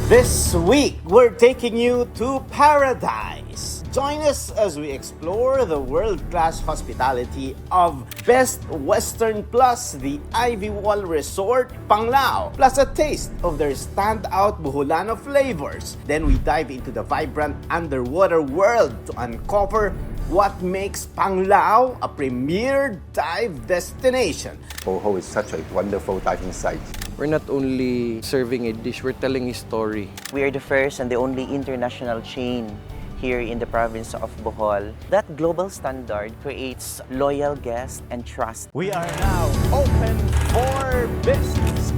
This week, we're taking you to paradise. Join us as we explore the world-class hospitality of Best Western plus the Ivywall Resort, Panglao, plus a taste of their standout Boholano flavors. Then we dive into the vibrant underwater world to uncover what makes Panglao a premier dive destination. Bohol is such a wonderful diving site. We're not only serving a dish, we're telling a story. We are the first and the only international chain here in the province of Bohol. That global standard creates loyal guests and trust. We are now open for business.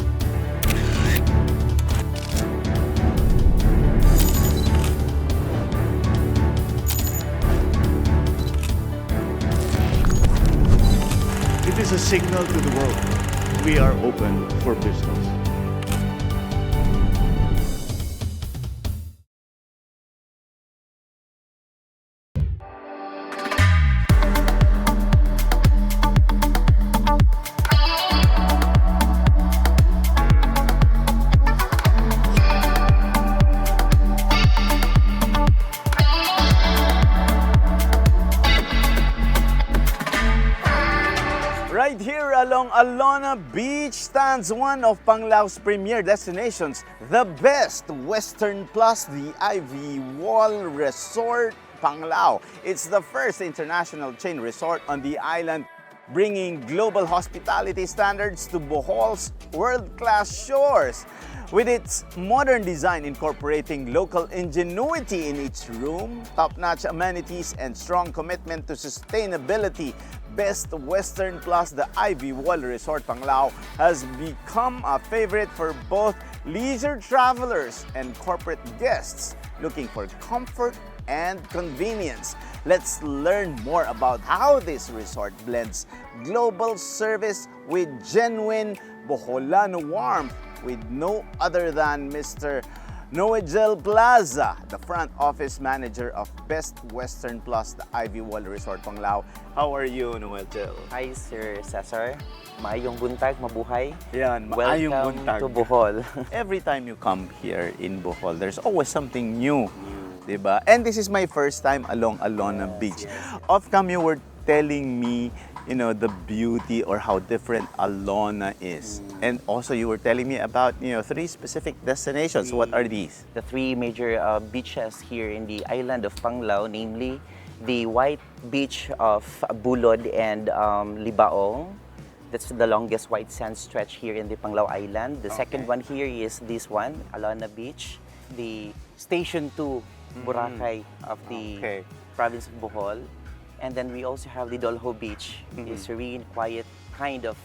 It is a signal to the world. We are open for business. Right here along Alona Beach stands one of Panglao's premier destinations, the Best Western plus the Ivywall Resort, Panglao. It's the first international chain resort on the island, bringing global hospitality standards to Bohol's world-class shores. With its modern design incorporating local ingenuity in each room, top-notch amenities, and strong commitment to sustainability, Best Western plus the Ivywall Resort Panglao has become a favorite for both leisure travelers and corporate guests looking for comfort and convenience. Let's learn more about how this resort blends global service with genuine Boholano warmth with no other than Mr. Noegel Plaza, the front office manager of Best Western plus the Ivywall Resort Panglao. How are you, Noegel? Hi, Sir Cesar. Maayong buntag, mabuhay. Yan, maayong Welcome buntag. to Bohol. Every time you come here in Bohol, there's always something new, diba? And this is my first time along Alona Beach. Off-cam, you were telling me, you know, the beauty or how different Alona is. And also you were telling me about, you know, 3 specific destinations. What are these? The 3 major beaches here in the island of Panglao, namely the white beach of Bulod and Libaong. That's the longest white sand stretch here in the Panglao Island. The second one here is this one, Alona Beach. The Station 2, Boracay of the province of Bohol. And then we also have the Dolho Beach, a serene, quiet kind of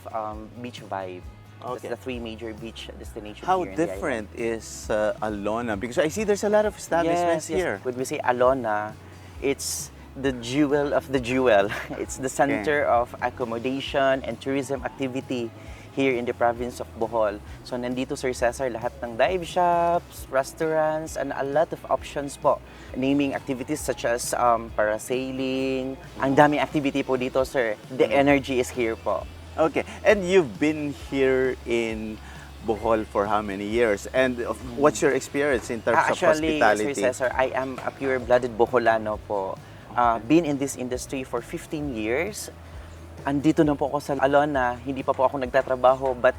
beach vibe. That's the 3 major beach destinations How here in the different is Alona? Because I see there's a lot of establishments here. When we say Alona, it's the jewel of the jewel. It's the center of accommodation and tourism activity here in the province of Bohol. So nandito, Sir Cesar, lahat ng dive shops, restaurants, and a lot of options po. Naming activities such as parasailing. Ang daming activity po dito, sir. The energy is here po. Okay, and you've been here in Bohol for how many years? And what's your experience in terms of Actually, hospitality? Sir Cesar, I am a pure-blooded Boholano po. Been in this industry for 15 years. Andito na po ako sa Alona, hindi pa po ako nagtatrabaho, but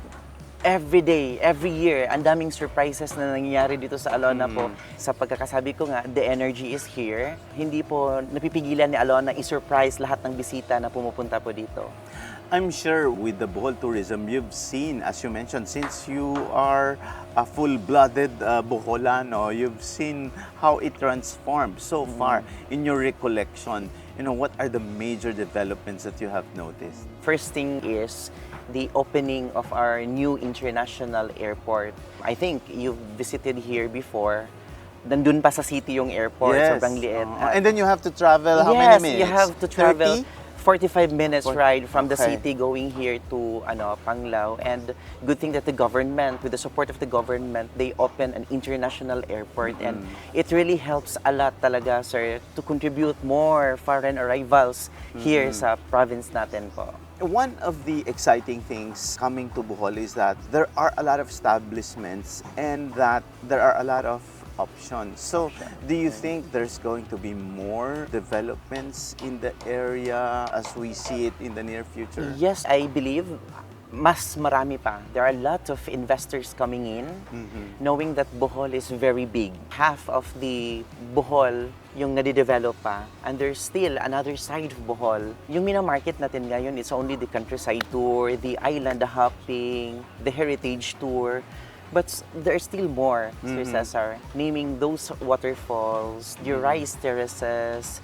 every day, every year, ang daming surprises na nangyayari dito sa Alona po. Sa pagkakasabi ko nga, the energy is here. Hindi po napipigilan ni Alona i-surprise lahat ng bisita na pumupunta po dito. I'm sure with the Bohol tourism, you've seen, as you mentioned, since you are a full-blooded Boholano, you've seen how it transformed so far in your recollection. You know, what are the major developments that you have noticed? First thing is the opening of our new international airport. I think you've visited here before. Nandun pa sa city yung airport, sobrang liit. And then you have to travel how many minutes? Yes, you have to travel 30? 45 minutes ride from the city going here to Panglao. And good thing that the government, with the support of the government, they open an international airport. And it really helps a lot talaga, sir, to contribute more foreign arrivals here sa province natin po. One of the exciting things coming to Bohol is that there are a lot of establishments and that there are a lot of options. So, do you think there's going to be more developments in the area as we see it in the near future? Yes, I believe mas marami pa. There are a lot of investors coming in, knowing that Bohol is very big. Half of the Bohol yung nadidevelop pa, and there's still another side of Bohol. Yung minamarket natin ngayon is only the countryside tour, the island hopping, the heritage tour. But there's still more, Sir Cesar, naming those waterfalls, the rice terraces,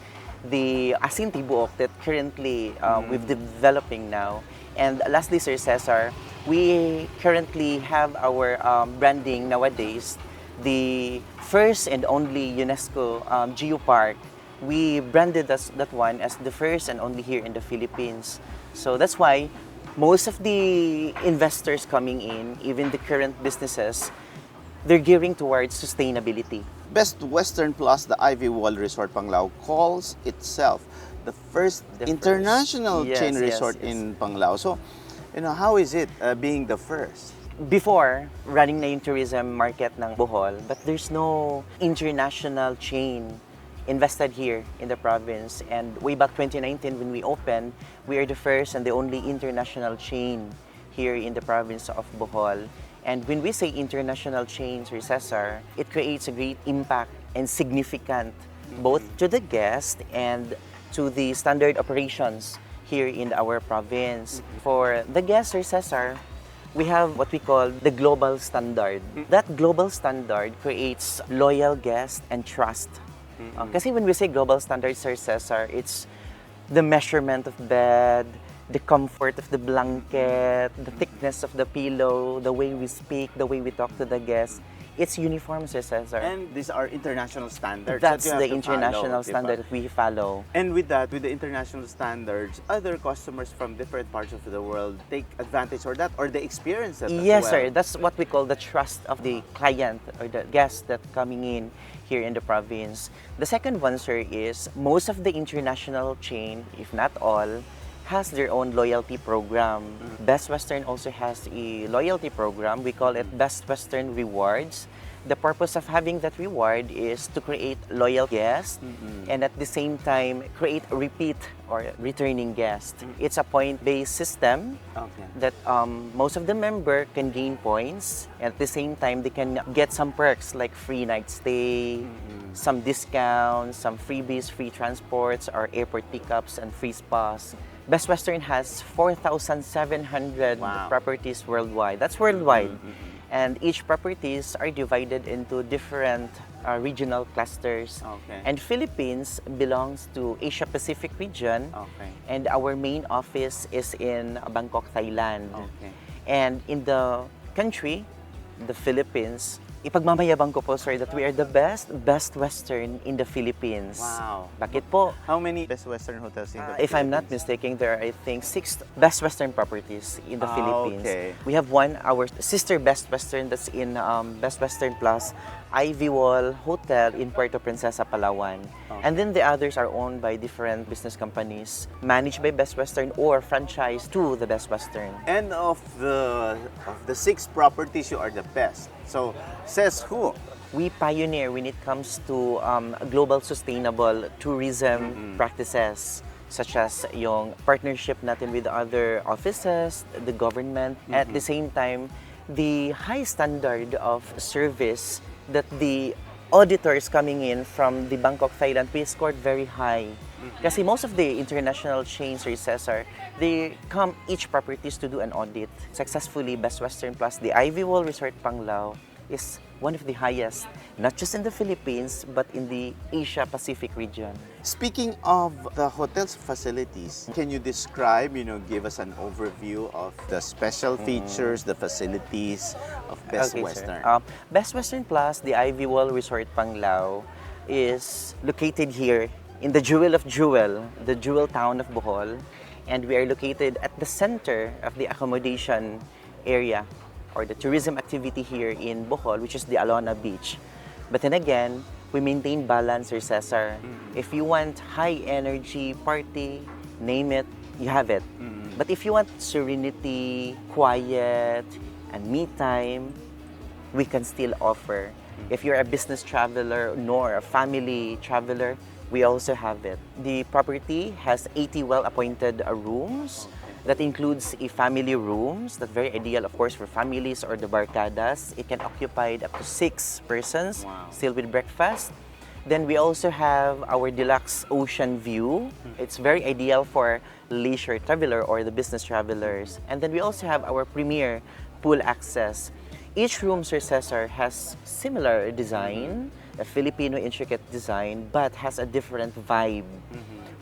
the Asin Tibuok that currently we've developing now. And lastly, Sir Cesar, we currently have our branding nowadays, the first and only UNESCO Geopark. We branded that one as the first and only here in the Philippines. So that's why most of the investors coming in, even the current businesses, they're gearing towards sustainability. Best Western Plus, the Ivywall Resort Panglao, calls itself the first The international first. chain Yes, resort yes. in Panglao. So, how is it being the first? Before, running na yung tourism market ng Bohol, but there's no international chain invested here in the province. And way back 2019 when we opened, we are the first and the only international chain here in the province of Bohol. And when we say international chains or Cesar, it creates a great impact and significant both to the guest and to the standard operations here in our province. For the guests or Cesar, we have what we call the global standard. That global standard creates loyal guests and trust. Kasi when we say global standard, Sir Cesar, it's the measurement of bed, the comfort of the blanket, the thickness of the pillow, the way we speak, the way we talk to the guests. It's uniform, Sir Cesar. And these are international standards. That's that you have the to international follow, standard diba? that we follow. And with that, with the international standards, other customers from different parts of the world take advantage of that, or they experience that as Yes, well. sir. That's what we call the trust of the client or the guest that coming in here in the province. The second one, sir, is most of the international chain, if not all, has their own loyalty program. Best Western also has a loyalty program. We call it Best Western Rewards. The purpose of having that reward is to create loyal guests and at the same time create a repeat or returning guest. It's a point-based system Okay. that most of the member can gain points. At the same time, they can get some perks like free night stay, some discounts, some freebies, free transports, or airport pickups and free spas. Best Western has 4,700 Wow. properties worldwide. That's worldwide. And each properties are divided into different regional clusters. Okay. And Philippines belongs to Asia Pacific region. Okay. And our main office is in Bangkok, Thailand. Okay. And in the country, the Philippines, ipagmamayabang ko po, sir, that we are the best Western in the Philippines. Wow. Bakit po? How many Best Western hotels in the If I'm not Philippines? mistaken, there are, I think, 6 Best Western properties in the Philippines. Okay. We have one, our sister Best Western, that's in Best Western Plus, Ivywall Hotel in Puerto Princesa, Palawan. And then the others are owned by different business companies, managed by Best Western or franchised to the Best Western. And of the 6 properties, you are the best. So, says who? We pioneer when it comes to global sustainable tourism practices, such as yung partnership natin with other offices, the government, at the same time, the high standard of service that the auditors coming in from the Bangkok, Thailand, we scored very high. Kasi most of the international chains or Cesar, they come each properties to do an audit. Successfully, Best Western Plus, the Ivywall Resort Panglao is one of the highest, not just in the Philippines, but in the Asia Pacific region. Speaking of the hotel's facilities, can you describe, give us an overview of the special features, the facilities of Best Okay, Western? sir. Best Western Plus, the Ivywall Resort Panglao, is located here in the jewel of jewel, the jewel town of Bohol, and we are located at the center of the accommodation area or the tourism activity here in Bohol, which is the Alona Beach. But then again, we maintain balance, Sir Cesar. If you want high energy party, name it, you have it. But if you want serenity, quiet, and me time, we can still offer. If you're a business traveler nor a family traveler, we also have it. The property has 80 well-appointed rooms. That includes a family rooms. That's very ideal, of course, for families or the barcadas. It can occupy up to 6 persons, still with breakfast. Then we also have our deluxe ocean view. It's very ideal for leisure traveler or the business travelers. And then we also have our premier pool access. Each room, Sir Cesar, has similar design, a Filipino intricate design, but has a different vibe.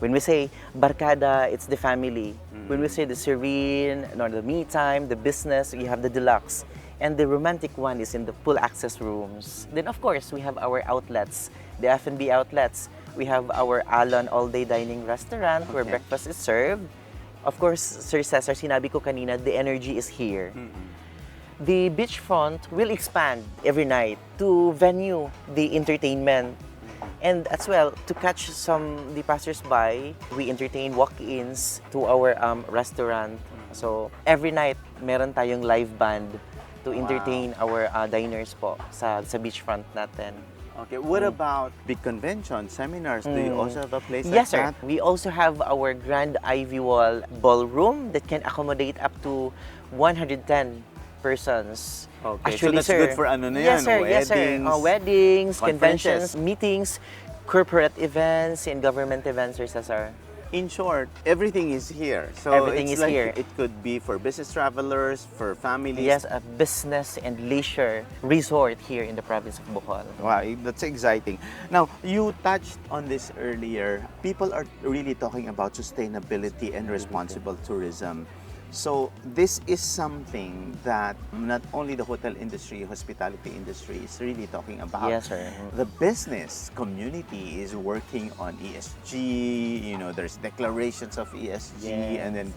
When we say barkada, it's the family. When we say the serene, or the me time, the business, you have the deluxe. And the romantic one is in the pool access rooms. Then of course, we have our outlets, the F&B outlets. We have our Alon all-day dining restaurant where breakfast is served. Of course, Sir Cesar, sinabi ko kanina, the energy is here. The beachfront will expand every night to venue the entertainment. And as well, to catch the passers-by, we entertain walk-ins to our restaurant. So every night, meron tayong live band to entertain our diners po sa beachfront natin. Okay, what about big conventions, seminars? Do you also have a place like Yes, that? sir. We also have our grand Ivywall ballroom that can accommodate up to 110 persons. Okay, Actually, so that's sir, good for ano na yes, yan, sir, yes, sir. weddings, Weddings, conferences. conventions, meetings, corporate events, and government events, Sir Cesar. In short, everything is here. So Everything it's is like here. It could be for business travelers, for families. Yes, a business and leisure resort here in the province of Bohol. Wow, that's exciting. Now, you touched on this earlier. People are really talking about sustainability and responsible tourism. So this is something that not only the hotel industry, hospitality industry is really talking about. Yes, sir. The business community is working on ESG, there's declarations of ESG, Yes. and then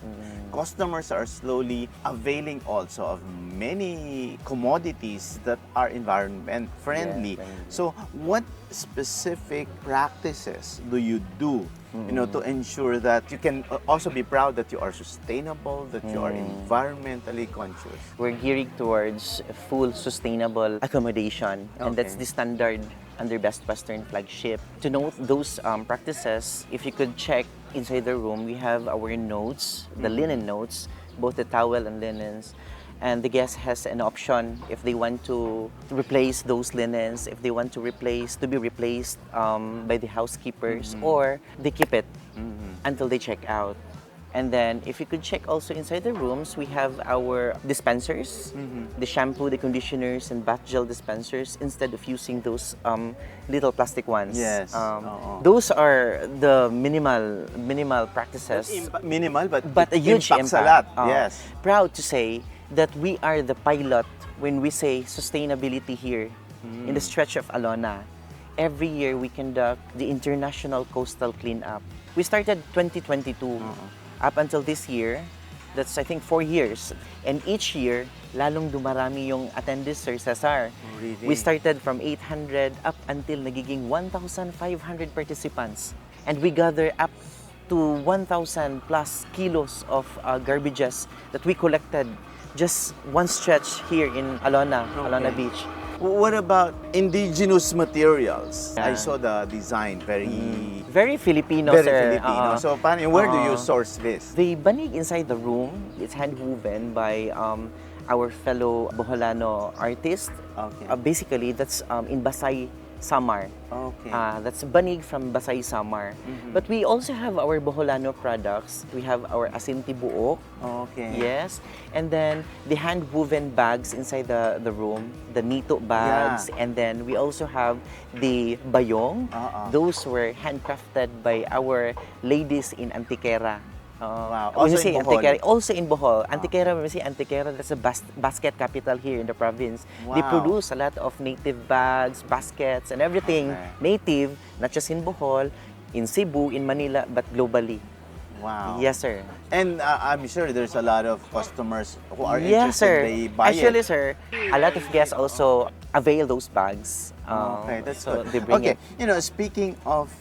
customers are slowly availing also of many commodities that are environment friendly. Yes, and- So what specific practices do you do to ensure that you can also be proud that you are sustainable, that you are environmentally conscious? We're gearing towards a full sustainable accommodation, and that's Okay. the standard under Best Western Flagship. To note those practices, if you could check inside the room, we have our notes, the linen notes, both the towel and linens. And the guest has an option if they want to replace those linens, if they want to be replaced by the housekeepers, or they keep it until they check out. And then, if you could check also inside the rooms, we have our dispensers, the shampoo, the conditioners, and bath gel dispensers, instead of using those little plastic ones. Yes. Oo. Those are the minimal practices. Minimal, but But a it huge impacts impact. a lot. Yes. Proud to say that we are the pilot when we say sustainability here in the stretch of Alona. Every year we conduct the International Coastal Cleanup. We started 2022. Up until this year, that's I think 4 years. And each year, lalong dumarami yung attendees, Sir Cesar. Really? We started from 800 up until nagiging 1,500 participants. And we gather up to 1,000 plus kilos of garbages that we collected just one stretch here in Alona Beach. What about indigenous materials? I Yeah. saw the design, very Very Filipino, very sir. Filipino. So, where do you source this? The banig inside the room, it's hand-woven by our fellow Boholano artist. Okay. Basically, that's in Basay, Samar. Okay. That's banig from Basay, Samar. But we also have our Boholano products. We have our asinti buok. Okay. Yes. And then the hand-woven bags inside the room, the nito bags. Yeah. And then we also have the bayong. Those were handcrafted by our ladies in Antiquera. Wow. When Also we say in Bohol? Antiquera, also in Bohol. Antiquera, when we say Antiquera, that's a basket capital here in the province. They Wow. produce a lot of native bags, baskets, and everything Okay. native, not just in Bohol, in Cebu, in Manila, but globally. Wow. Yes, sir. And I'm sure there's a lot of customers who are Yes, interested. sir. They buy Actually, it. sir, a lot of guests also avail those bags. Okay, that's so good. They bring Okay, it. you know, speaking of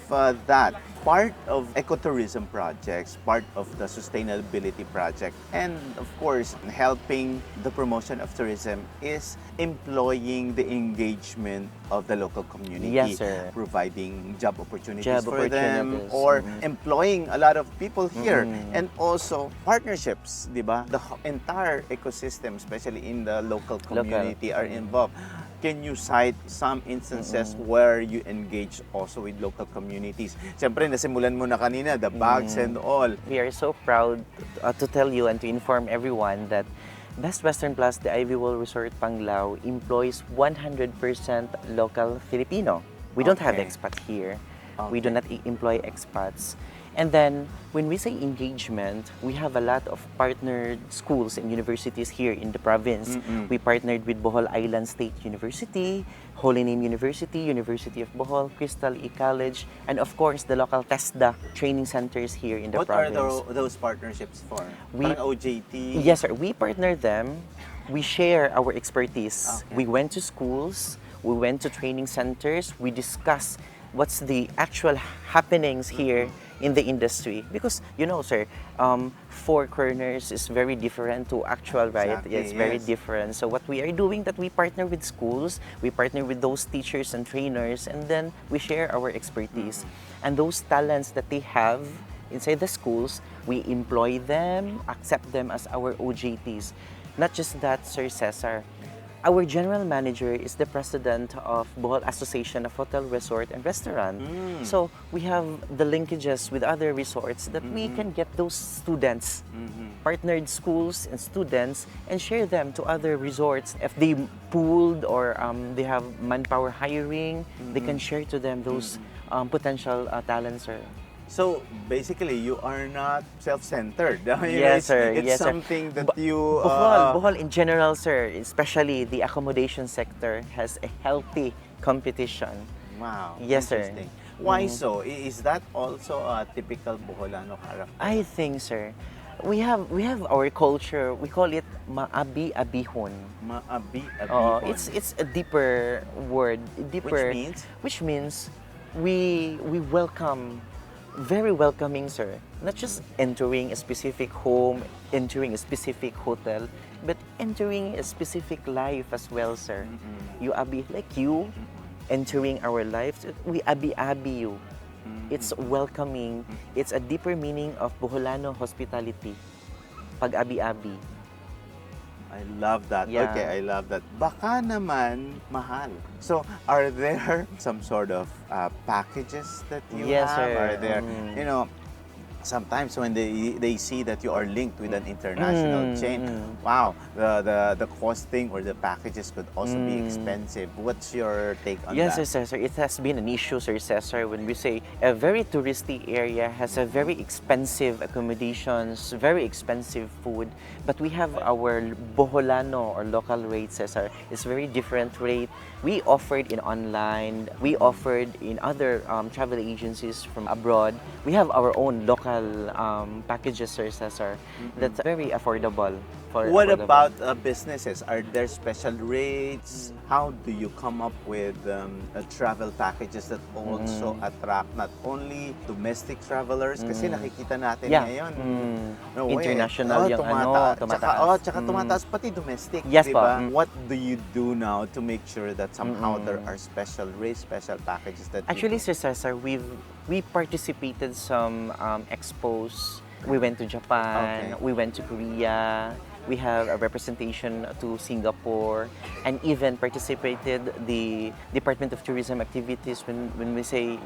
that, part of ecotourism projects, part of the sustainability project, and of course, helping the promotion of tourism is employing the engagement of the local community. Yes, sir. Providing job opportunities Job for them, opportunities. or employing a lot of people here, and also partnerships, di ba? The entire ecosystem, especially in the local community, are involved. Can you cite some instances where you engage also with local communities? Siyempre, nasimulan mo na kanina, the bags and all. We are so proud to tell you and to inform everyone that Best Western Plus, the Ivywall Resort Panglao, employs 100% local Filipino. We don't have Okay. expats here. We Okay. do not employ expats. And then, when we say engagement, we have a lot of partnered schools and universities here in the province. We partnered with Bohol Island State University, Holy Name University, University of Bohol, Crystal E College, and of course, the local TESDA training centers here in the What are province. those partnerships for? We- Parang OJT? Yes, sir. We partner them. We share our expertise. Okay. We went to schools. We went to training centers. We discuss what's the actual happenings here in the industry. Because, you know, sir, Four Corners is very different to actual, right? Exactly, It's very yes. different. So what we are doing, that we partner with schools, we partner with those teachers and trainers, and then we share our expertise. And those talents that they have inside the schools, we employ them, accept them as our OJTs. Not just that, Sir Cesar. Our general manager is the president of Bohol Association of Hotel, Resort, and Restaurant. So we have the linkages with other resorts that we can get those students, partnered schools and students, and share them to other resorts. If they pooled or they have manpower hiring, they can share to them those potential talents. Sir. So basically, you are not self-centered. You know, Yes, sir. It's Yes, sir. something that Bo- you. Bohol in general, sir, especially the accommodation sector, has a healthy competition. Wow. Yes, sir. Interesting. Why so? Is that also a typical Boholano character? I think, sir, we have our culture. We call it maabi-abihon. Maabi-abihon. It's a deeper word, deeper. means? Which means we welcome. Very welcoming, sir. Not just entering a specific home, entering a specific hotel, but entering a specific life as well, sir. You abi like you, entering our lives. We abi you. It's welcoming. It's a deeper meaning of Boholano hospitality. Pag abi-abi. I love that. Yeah. Okay, I love that. Baka naman mahal. So, are there some sort of packages that you Yes, have? sir. Are there, you know, sometimes when they see that you are linked with an international chain, wow, the costing or the packages could also be expensive. What's your take on Yes, that? Sir Cesar. It has been an issue, Sir Cesar, when we say a very touristy area has a very expensive accommodations, very expensive food, but we have our Boholano or local rate, Cesar. It's very different rate. We offered in online, we offered in other travel agencies from abroad. We have our own local packages, Sir Cesar, that's very affordable. What about businesses? Are there special rates? How do you come up with travel packages that also attract not only domestic travelers? Kasi nakikita natin Yeah. ngayon. International yung tumataas. Tsaka tumataas pati domestic. Yes di po. ba? What do you do now to make sure that somehow there are special rates, special packages that Actually, you do? Sir Cesar, we participated some expos. We went to Japan, Okay. we went to Korea, we have a representation to Singapore, and even participated the Department of Tourism activities when they say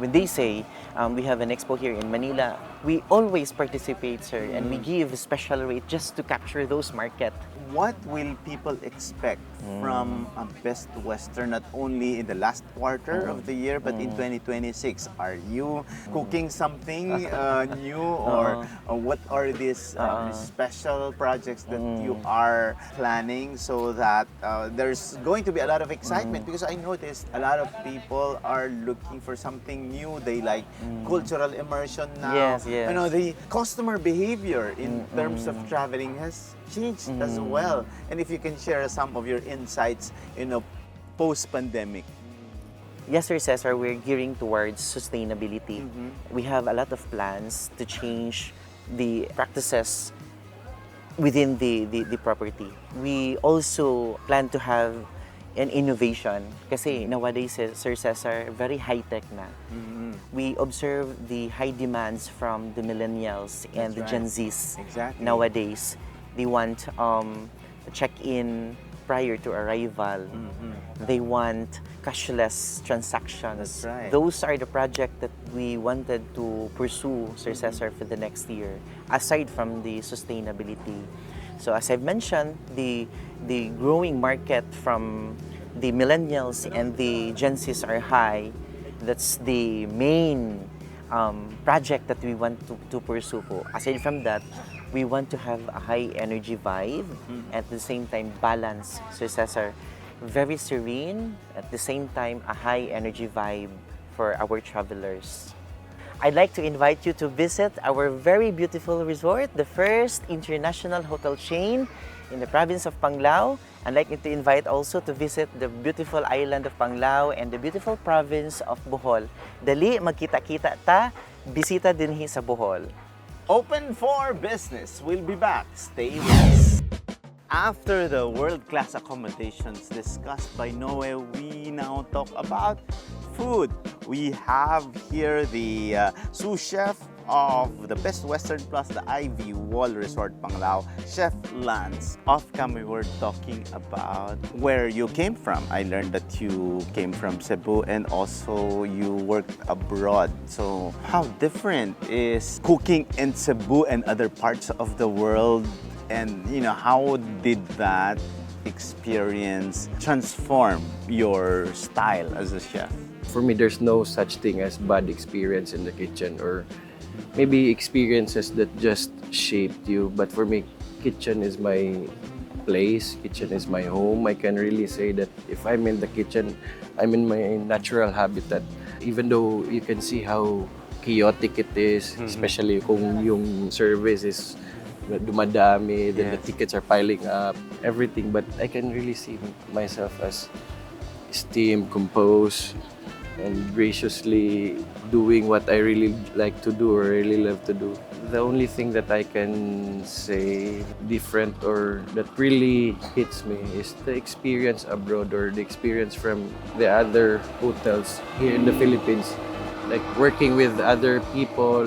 we have an expo here in Manila. We always participate, sir, and we give a special rate just to capture those market. What will people expect from Best Western not only in the last quarter of the year but in 2026? Are you cooking something new or what are these special projects that you are planning so that there's going to be a lot of excitement? Because I noticed a lot of people are looking for something new. They like cultural immersion now. Yes, yes. You know, the customer behavior in terms of traveling has changed as well. And if you can share some of your insights, you know, post-pandemic? Yes, Sir Cesar, we're gearing towards sustainability. We have a lot of plans to change the practices within the property. We also plan to have an innovation kasi nowadays, Sir Cesar, very high-tech na. We observe the high demands from the millennials and the Gen Zs. Exactly. Nowadays. They want check-in prior to arrival. They want cashless transactions. That's right. Those are the projects that we wanted to pursue, Sir Cesar, for the next year, aside from the sustainability. So as I've mentioned, the growing market from the millennials and the Gen Zs are high. That's the main project that we want to pursue po. Aside from that, we want to have a high energy vibe, at the same time balance, Sir Cesar. Very serene, at the same time a high energy vibe for our travelers. I'd like to invite you to visit our very beautiful resort, the first international hotel chain in the province of Panglao. I'd like you to invite also to visit the beautiful island of Panglao and the beautiful province of Bohol. Dali, magkita-kita ta, bisita dinhi sa Bohol. Open for business. We'll be back. Stay with us. After the world-class accommodations discussed by Noe, we now talk about food. We have here the sous chef of the Best Western Plus, the Ivywall Resort Panglao, Chef Lance. Off-cam, we were talking about where you came from. I learned that you came from Cebu and also you worked abroad. So how different is cooking in Cebu and other parts of the world? And how did that experience transform your style as a chef? For me, there's no such thing as bad experience in the kitchen, or maybe experiences that just shaped you. But for me, kitchen is my place, kitchen is my home. I can really say that if I'm in the kitchen, I'm in my natural habitat. Even though you can see how chaotic it is, especially kung yung service is dumadami, then the tickets are piling up, everything. But I can really see myself as esteemed, composed, and graciously doing what I really like to do or really love to do. The only thing that I can say different or that really hits me is the experience abroad or the experience from the other hotels here in the Philippines. Like working with other people,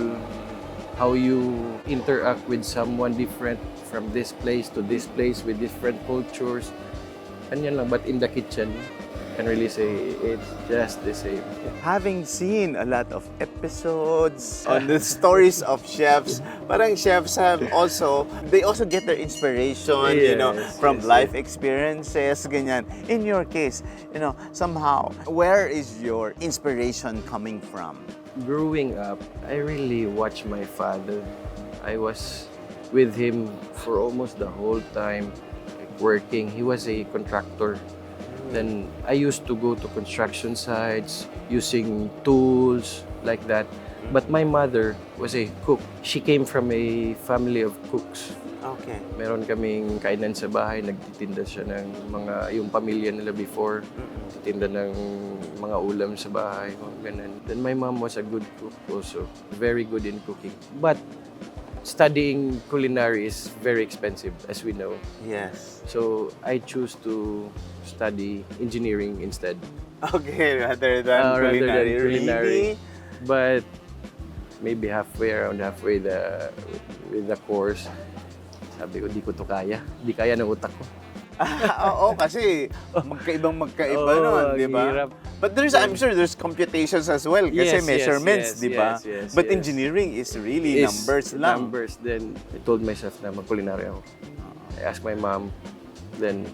how you interact with someone different from this place to this place with different cultures. Ganyan lang, but in the kitchen, I can really say it's just the same. Having seen a lot of episodes on the stories of chefs, parang chefs they also get their inspiration, from life experiences, ganyan. In your case, somehow, where is your inspiration coming from? Growing up, I really watched my father. I was with him for almost the whole time, working. He was a contractor. Then I used to go to construction sites using tools like that. But my mother was a cook. She came from a family of cooks. Okay. Meron kaming kainan sa bahay, nagtitinda siya ng yung pamilya nila before. Titinda ng mga ulam sa bahay, ganun. Then my mom was a good cook also, very good in cooking. But studying culinary is very expensive, as we know. Yes. So I choose to study engineering instead. Okay, rather than culinary. Really? But maybe around halfway with the course, sabi ko, di ko to kaya. Di kaya ng utak ko. Oo, kasi magkaiba nun, di ba? Hirap. But I'm sure there's computations as well kasi measurements, di ba? Yes, But engineering is really numbers lang. Numbers. Then I told myself na mag-culinary ako. I asked my mom, then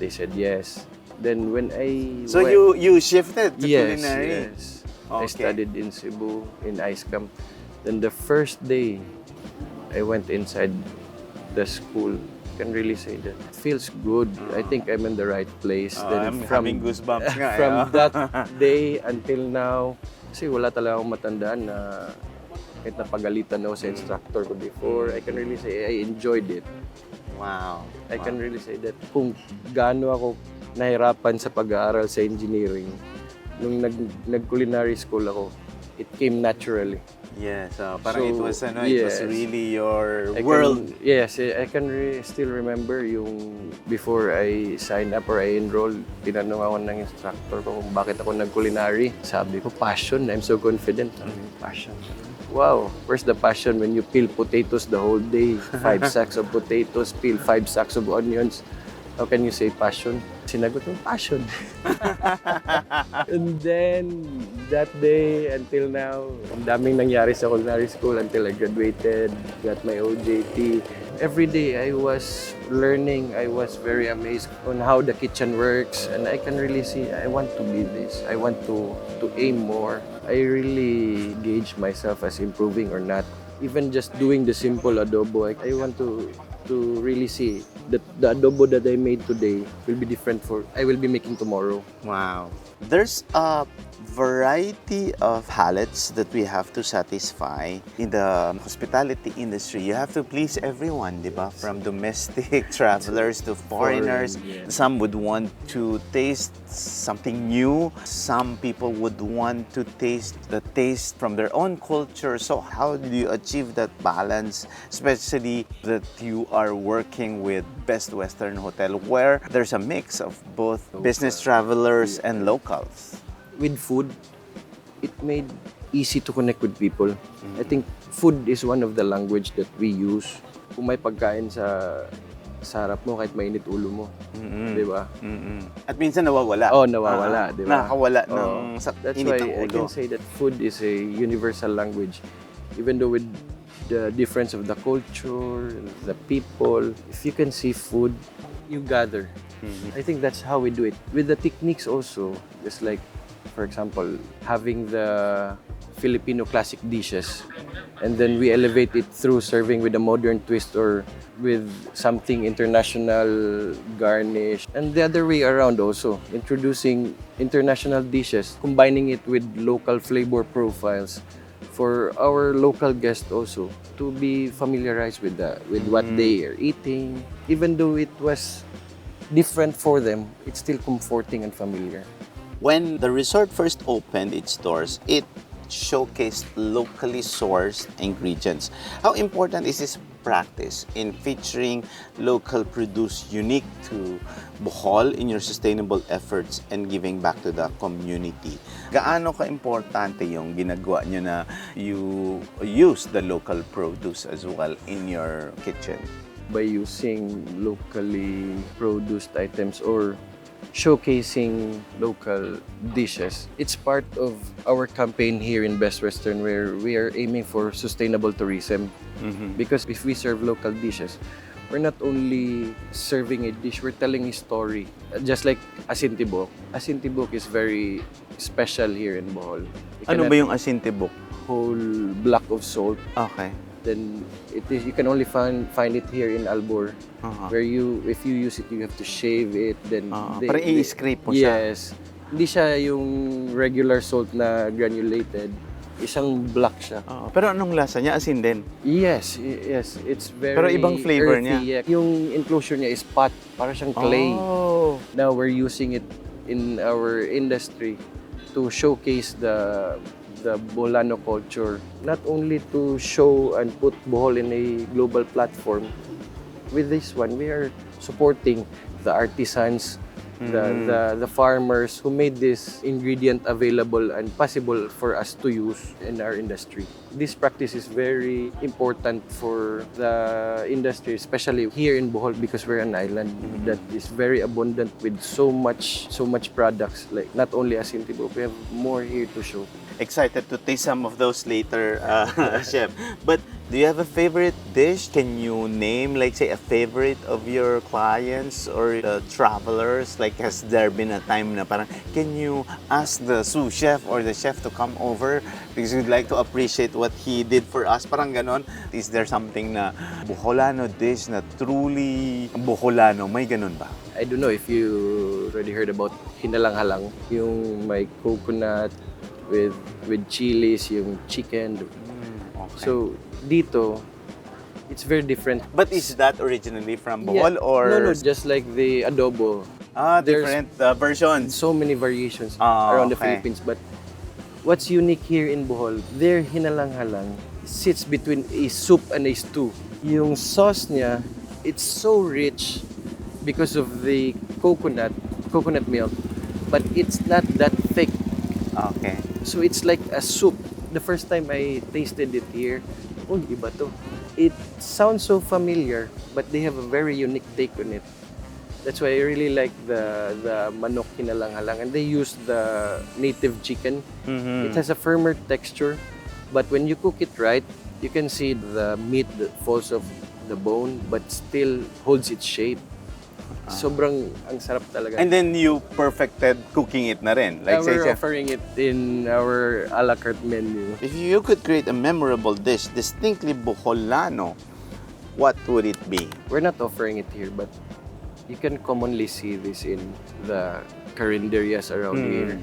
they said yes. Then when I So went, you shifted to culinary? Yes. Okay. I studied in Cebu, in ice camp. Then the first day, I went inside the school. I can really say that it feels good. I think I'm in the right place. I'm having goosebumps nga. From that day until now, kasi wala talaga akong matandaan na kahit napagalitan ako sa instructor ko before, I can really say I enjoyed it. Wow. I can really say that kung gaano ako nahirapan sa pag-aaral sa engineering. Nung nag-culinary school ako, it came naturally. Yes, parang it So, was it was yes. really your I world. I can still remember yung before I signed up or I enrolled, tinanong ako ng instructor ko kung bakit ako nag-culinary. Sabi ko, passion. I'm so confident. Passion. Wow, where's the passion when you peel potatoes the whole day? 5 sacks of potatoes, peel 5 sacks of onions. How can you say passion? Sinagot ko, passion. And then, that day until now, ang daming nangyari sa culinary school until I graduated, got my OJT. Every day I was learning, I was very amazed on how the kitchen works, and I can really see, I want to be this. I want to aim more. I really gauge myself as improving or not. Even just doing the simple adobo, I want to really see that the adobo that I made today will be different for I will be making tomorrow. Wow. There's a variety of palates that we have to satisfy in the hospitality industry. You have to please everyone, di ba? From domestic travelers to foreigners. Foreign, yeah. Some would want to taste something new. Some people would want to taste the taste from their own culture. So how do you achieve that balance, especially that you are working with Best Western Hotel where there's a mix of both business travelers and locals? With food, it made easy to connect with people. I think food is one of the language that we use. Kung may pagkain sa harap mo, kahit mainit ulo mo. Di ba? At minsan nawawala. Oh, nawawala, di ba? Nakakawala ng Oh, that's init why ng I ulo. can say that food is a universal language. Even though with the difference of the culture, the people, if you can see food, you gather. I think that's how we do it. With the techniques also, just like, for example, having the Filipino classic dishes, and then we elevate it through serving with a modern twist or with something international garnish. And the other way around also, introducing international dishes, combining it with local flavor profiles for our local guests also to be familiarized with what they are eating. Even though it was different for them, it's still comforting and familiar. When the resort first opened its doors, it showcased locally sourced ingredients. How important is this practice in featuring local produce unique to Bohol in your sustainable efforts and giving back to the community? Gaano ka-importante yung ginagawa nyo na you use the local produce as well in your kitchen? By using locally produced items or showcasing local dishes. It's part of our campaign here in Best Western where we are aiming for sustainable tourism. Because if we serve local dishes, we're not only serving a dish, we're telling a story. Just like asintibok. Asintibok is very special here in Bohol. You Ano cannot ba yung asintibok? whole block of salt. Okay. Then you can only find it here in Albor. Where if you use it, you have to shave it. Then Parang i-scrape mo siya. Yes. Hindi siya yung regular salt na granulated. Isang black siya. Pero anong lasa niya? Asin din? Yes. It's very Pero ibang flavor earthy. niya? Yeah. Yung enclosure niya is pot. Para siyang clay. Oh. Now we're using it in our industry to showcase the Boholano culture, not only to show and put Bohol in a global platform. With this one, we are supporting the artisans, the farmers who made this ingredient available and possible for us to use in our industry. This practice is very important for the industry, especially here in Bohol because we're an island that is very abundant with so much products. Like not only asintibok, we have more here to show. Excited to taste some of those later, Chef. But do you have a favorite dish? Can you name, like, say, a favorite of your clients or travelers? Like, has there been a time na parang, can you ask the sous chef or the chef to come over because we'd like to appreciate what he did for us? Parang ganon. Is there something na Boholano dish na truly Boholano? May ganon ba? I don't know if you already heard about hinalang-halang, yung may coconut with chilies, yung chicken. Okay. So, dito, it's very different. But is that originally from Bohol or? No, just like the adobo. There's Different versions. so many variations Ah, around the okay. Philippines. But what's unique here in Bohol, their hinalang-halang sits between a soup and a stew. Yung sauce niya, it's so rich because of the coconut milk, but it's not that thick. Okay. So it's like a soup. The first time I tasted it here, oh, iba to. It sounds so familiar, but they have a very unique take on it. That's why I really like the manok hinalang-halang, and they use the native chicken. Mhm. It has a firmer texture, but when you cook it right, you can see the meat that falls off the bone, but still holds its shape. Sobrang ang sarap talaga. And then you perfected cooking it na rin. Like say, we're offering it in our a la carte menu. if you could create a memorable dish distinctly Boholano, what would it be? We're not offering it here, but you can commonly see this in the carinderias around here.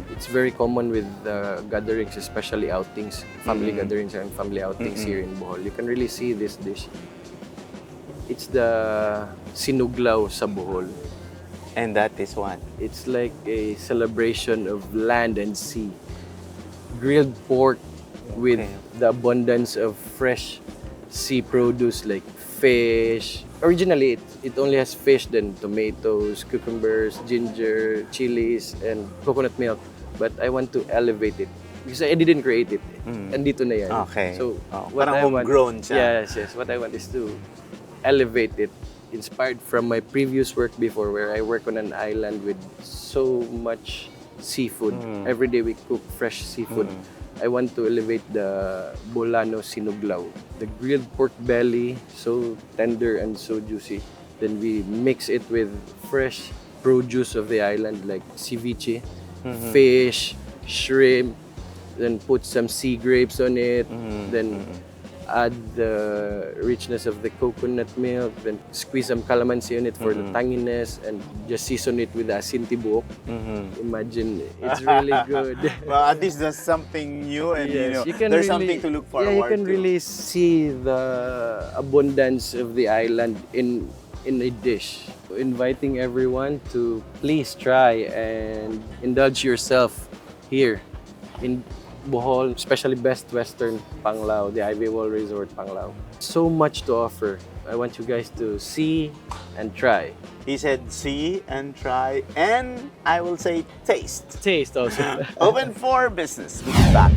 It's very common with gatherings, especially outings, family gatherings and family outings here in Bohol. You can really see this dish. It's the sinuglaw sa Bohol. And that is what? It's like a celebration of land and sea. Grilled pork with the abundance of fresh sea produce like fish. Originally, it only has fish, then tomatoes, cucumbers, ginger, chilies, and coconut milk. But I want to elevate it because I didn't create it. Andito na yan. Okay. So, Parang I want- homegrown siya. Yes. What I want is to elevate it. Inspired from my previous work before, where I work on an island with so much seafood. Every day we cook fresh seafood. I want to elevate the Boholano sinuglaw. The grilled pork belly, so tender and so juicy. Then we mix it with fresh produce of the island like ceviche, fish, shrimp, then put some sea grapes on it, then add the richness of the coconut milk, then squeeze some calamansi on it for the tanginess, and just season it with asin tibuok. Imagine, it's really good. Well, at least there's something new and Yes, you can there's really- something to look forward to. Yeah, you can really see the abundance of the island in a dish. Inviting everyone to please try and indulge yourself here in Bohol, especially Best Western Panglao, the Ivywall Resort Panglao. So much to offer. I want you guys to see and try. He said see and try and I will say taste. Taste also. Open for business. We'll be back.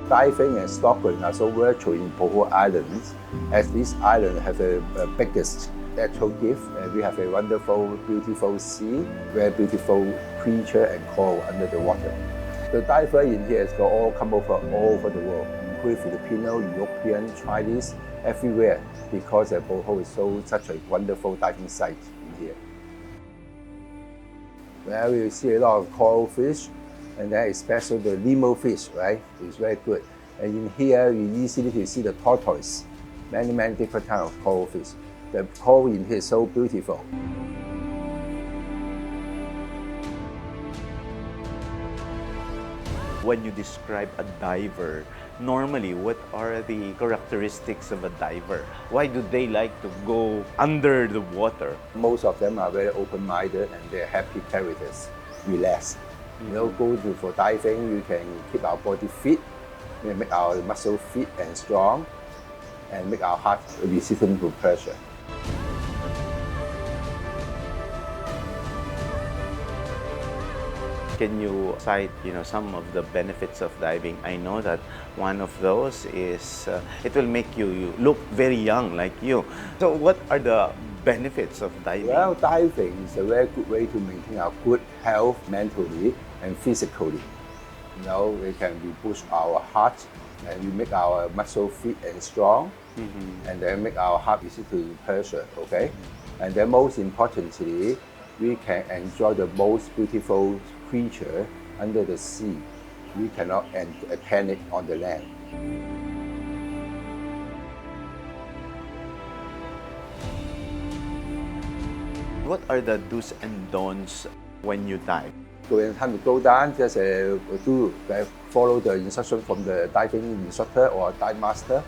Diving and snorkeling are so virtual in Bohol Islands, as this island has the biggest natural gift, and we have a wonderful, beautiful sea, very beautiful creature and coral under the water. The diver in here is all come over all over the world, including Filipino, European, Chinese, everywhere, because Bohol is such a wonderful diving site in here. Well, we see a lot of coral fish, and then especially the limo fish, right? It's very good. And in here, you easily can see the tortoise, many different kinds of coral fish. The coral in here is so beautiful. When you describe a diver, normally what are the characteristics of a diver? Why do they like to go under the water? Most of them are very open-minded and they're happy characters, relaxed. You know, for diving, you can keep our body fit, we make our muscle fit and strong, and make our heart resistant to pressure. Can you cite, some of the benefits of diving? I know that one of those is it will make you look very young like you. So what are the benefits of diving? Well, diving is a very good way to maintain our good health mentally and physically. We can boost our heart and we make our muscle fit and strong, and then make our heart easy to pressure, okay? And then most importantly, we can enjoy the most beautiful creature under the sea. We cannot attain it on the land. What are the do's and don'ts when you dive? When time to go down, just follow the instruction from the diving instructor or dive master,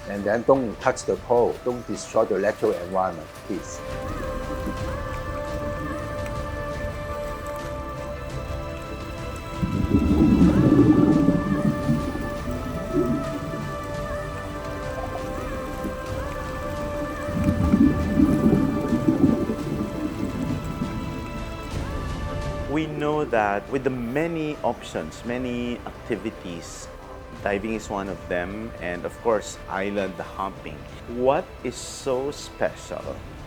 and then don't touch the pole, don't destroy the natural environment, please. We know that with the many options, many activities, diving is one of them, and of course, island hopping. What is so special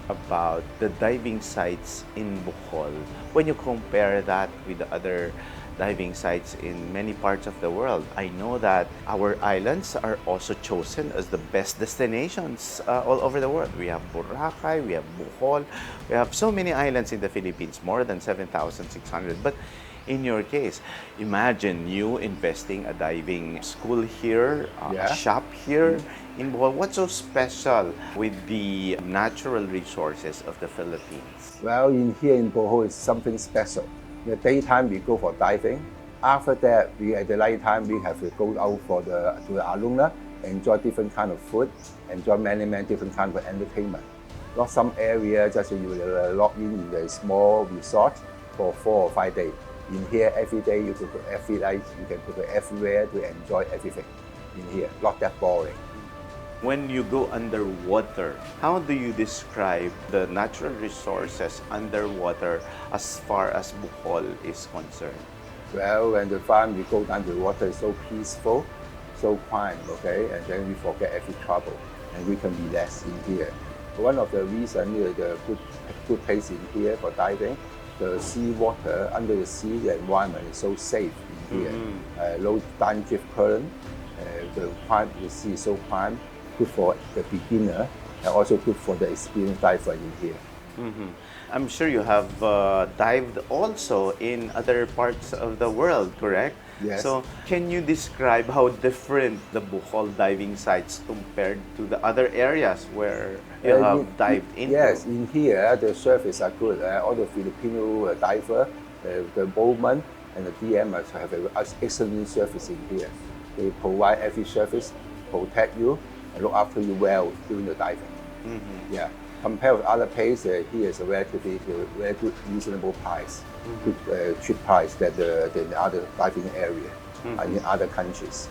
about the diving sites in Bohol when you compare that with the other diving sites in many parts of the world? I know that our islands are also chosen as the best destinations all over the world. We have Boracay, we have Bohol, we have so many islands in the Philippines, more than 7,600. But in your case, imagine you investing a diving school here, a shop here in Bohol. What's so special with the natural resources of the Philippines? Well, here in Bohol is something special. In the daytime, we go for diving. After that, at the night time, we have to go out to the Aluna, enjoy different kind of food, enjoy many different kind of entertainment. Not some area, just you will log in the small resort for 4 or 5 days. In here, every day, you can go every night, you can go everywhere to enjoy everything in here. Not that boring. When you go underwater, how do you describe the natural resources underwater as far as Bohol is concerned? Well, when the time we go down the water, it's so peaceful, so quiet, okay? And then we forget every trouble and we can relax in here. One of the reasons the good place in here for diving, the sea water under the sea, the environment is so safe in here. Low down drift current, the sea is so calm. Good for the beginner and also good for the experienced diver in here. I'm sure you have dived also in other parts of the world, correct? Yes. So can you describe how different the Bohol diving sites compared to the other areas where you have dived into? Yes, in here the surface are good. All the Filipino diver, the bowman and the DMers have an excellent surface in here. They provide every service, protect you, and look after you well during the diving. Yeah. Compared with other places, here is a relatively very good, reasonable price, good cheap price than the other diving area in other countries.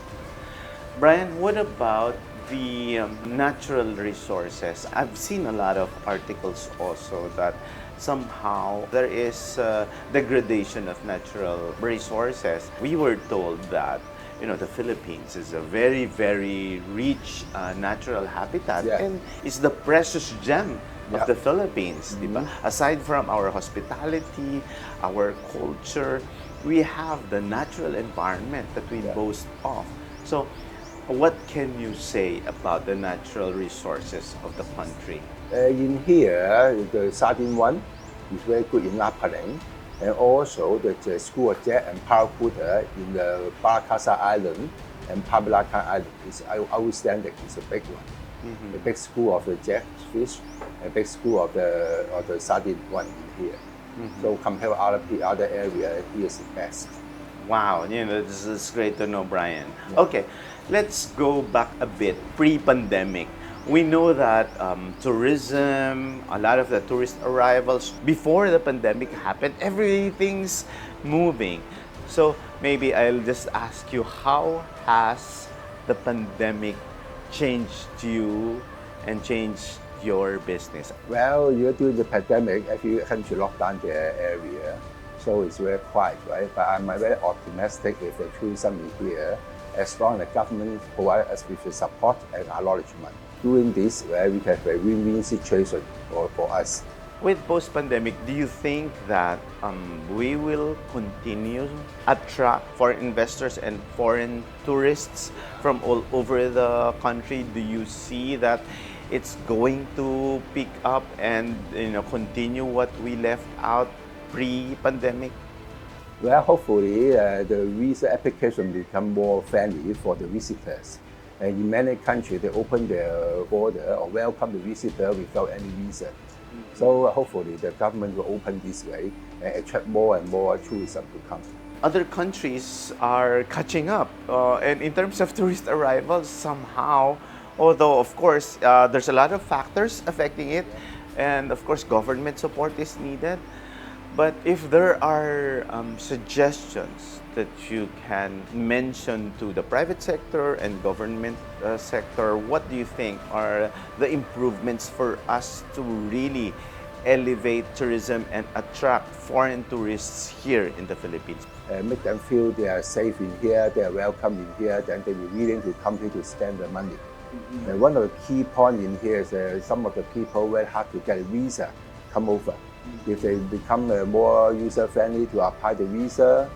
Brian, what about the natural resources? I've seen a lot of articles also that somehow there is degradation of natural resources. We were told that the Philippines is a very, very rich natural habitat and it's the precious gem of the Philippines. Diba? Aside from our hospitality, our culture, we have the natural environment that we boast of. So, what can you say about the natural resources of the country? In here, the sardine one is very good in Lapaling. And also the school of jet and paracuda in the Baracasa Island and Pabalacan Island is outstanding. It's a big one. The big school of the jet fish and big school of the sardine one in here. So compared with other area, here is the best. Wow, this is great to know, Brian. Okay, let's go back a bit pre-pandemic. We know that tourism, a lot of the tourist arrivals before the pandemic happened, everything's moving. So maybe I'll just ask you, how has the pandemic changed you and changed your business? Well, during the pandemic, every country locked down their area. so it's very quiet, right? But I'm very optimistic with the tourism in here, as long as the government provides us with the support and acknowledgement. Doing this, we can have a win-win situation for us. With post-pandemic, do you think that we will continue attract foreign investors and foreign tourists from all over the country? Do you see that it's going to pick up and continue what we left out pre-pandemic? Well, hopefully the visa application become more friendly for the visitors. And in many countries, they open their border or welcome the visitor without any visa. So hopefully the government will open this way and attract more and more tourism to come. Other countries are catching up. And in terms of tourist arrivals, somehow, although of course there's a lot of factors affecting it, and of course government support is needed. But if there are suggestions that you can mention to the private sector and government sector, what do you think are the improvements for us to really elevate tourism and attract foreign tourists here in the Philippines? Make them feel they are safe in here, they are welcome in here, then they will be willing to come here to spend their money. One of the key points in here is some of the people very hard to get a visa come over. If they become more user-friendly to apply the visa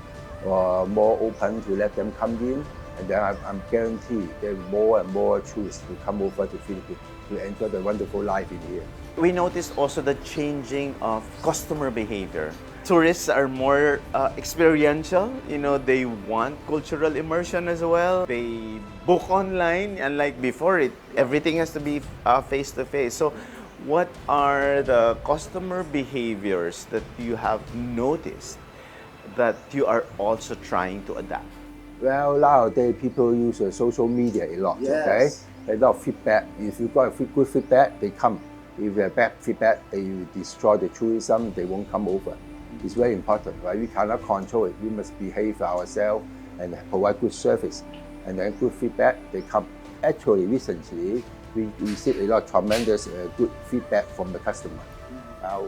or more open to let them come in, and then I'm guaranteed there will be more and more tourists to come over to Philippines to enjoy the wonderful life in here. We noticed also the changing of customer behavior. Tourists are more experiential. They want cultural immersion as well. They book online, unlike before, everything has to be face-to-face. So what are the customer behaviors that you have noticed that you are also trying to adapt? Well, nowadays people use social media a lot, okay? A lot of feedback. If you got good feedback, they come. If you have bad feedback, they will destroy the tourism, they won't come over. It's very important, right? We cannot control it. We must behave ourselves and provide good service. And then good feedback, they come. Actually, recently, we received a lot of tremendous good feedback from the customer.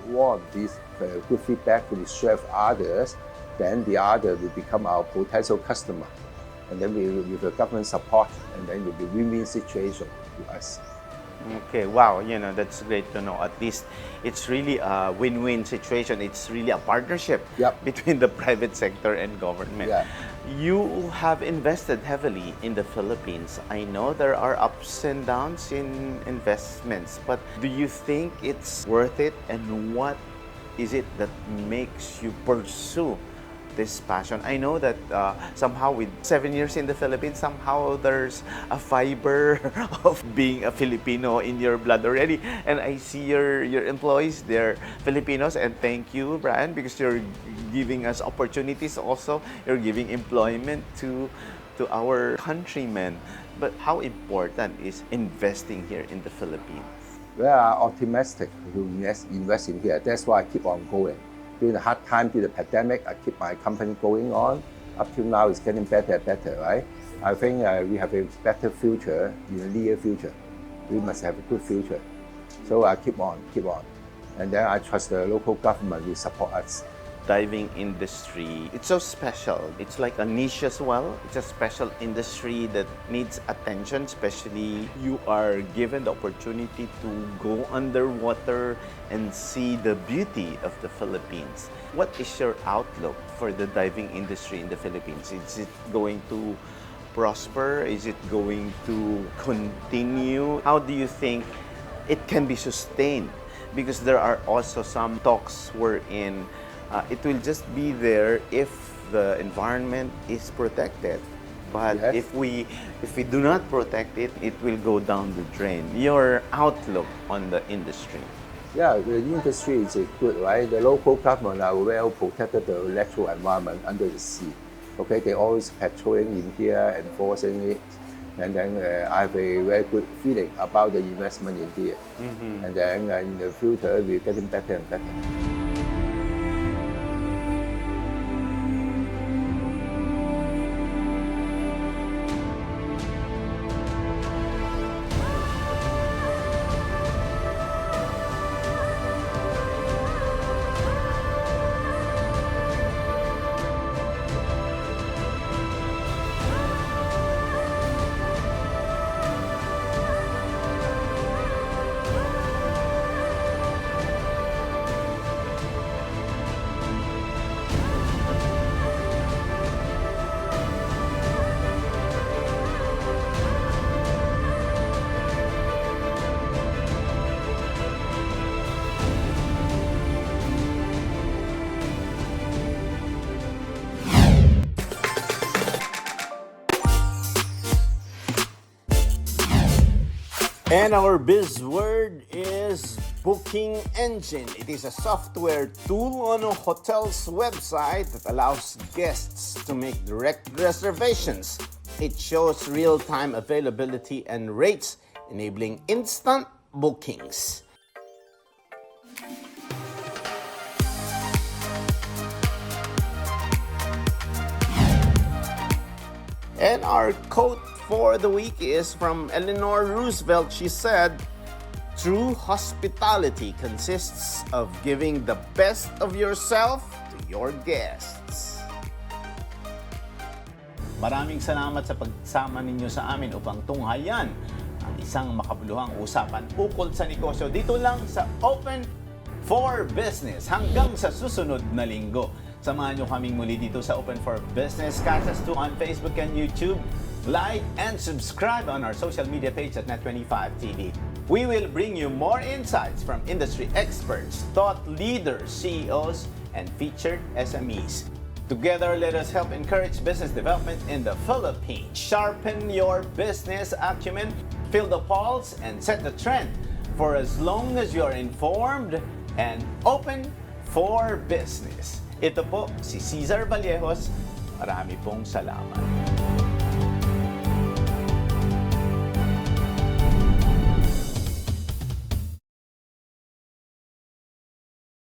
One of these good feedback will serve others, then the other will become our potential customer. And then with the government support, and then it will be win-win situation to us. Okay, wow, that's great to know. At least it's really a win-win situation. It's really a partnership between the private sector and government. Yeah. You have invested heavily in the Philippines. I know there are ups and downs in investments, but do you think it's worth it? And what is it that makes you pursue this passion? I know that somehow with 7 years in the Philippines, somehow there's a fiber of being a Filipino in your blood already. And I see your employees, they're Filipinos, and thank you, Bryan, because you're giving us opportunities also. You're giving employment to our countrymen. But how important is investing here in the Philippines? We are optimistic to invest in here. That's why I keep on going. During the hard time, during the pandemic, I keep my company going on. Up till now, it's getting better and better, right? I think we have a better future in the near future. We must have a good future. So I keep on. And then I trust the local government will support us. Diving industry, it's so special. It's like a niche as well. It's a special industry that needs attention, especially you are given the opportunity to go underwater and see the beauty of the Philippines. What is your outlook for the diving industry in the Philippines? Is it going to prosper? Is it going to continue? How do you think it can be sustained? Because there are also some talks wherein it will just be there if the environment is protected. But if we do not protect it, it will go down the drain. Your outlook on the industry? Yeah, the industry is good, right? The local government are well protected the natural environment under the sea. Okay, they always patrolling in here, enforcing it. And then I have a very good feeling about the investment in here. And then in the future, we're getting better and better. And our buzzword is Booking Engine. It is a software tool on a hotel's website that allows guests to make direct reservations. It shows real-time availability and rates, enabling instant bookings. And our quote for the week is from Eleanor Roosevelt. She said, "True hospitality consists of giving the best of yourself to your guests." Maraming salamat sa pagsama ninyo sa amin upang tunghayan ang isang makabuluhang usapan ukol sa negosyo dito lang sa Open for Business. Hanggang sa susunod na linggo. Samahan nyo kaming muli dito sa Open for Business. Catch us too on Facebook and YouTube. Like and subscribe on our social media page at Net25 TV. We will bring you more insights from industry experts, thought leaders, CEOs, and featured SMEs. Together, let us help encourage business development in the Philippines. Sharpen your business acumen, feel the pulse, and set the trend for as long as you're informed and open for business. Ito po si Cesar Vallejos. Marami pong salamat.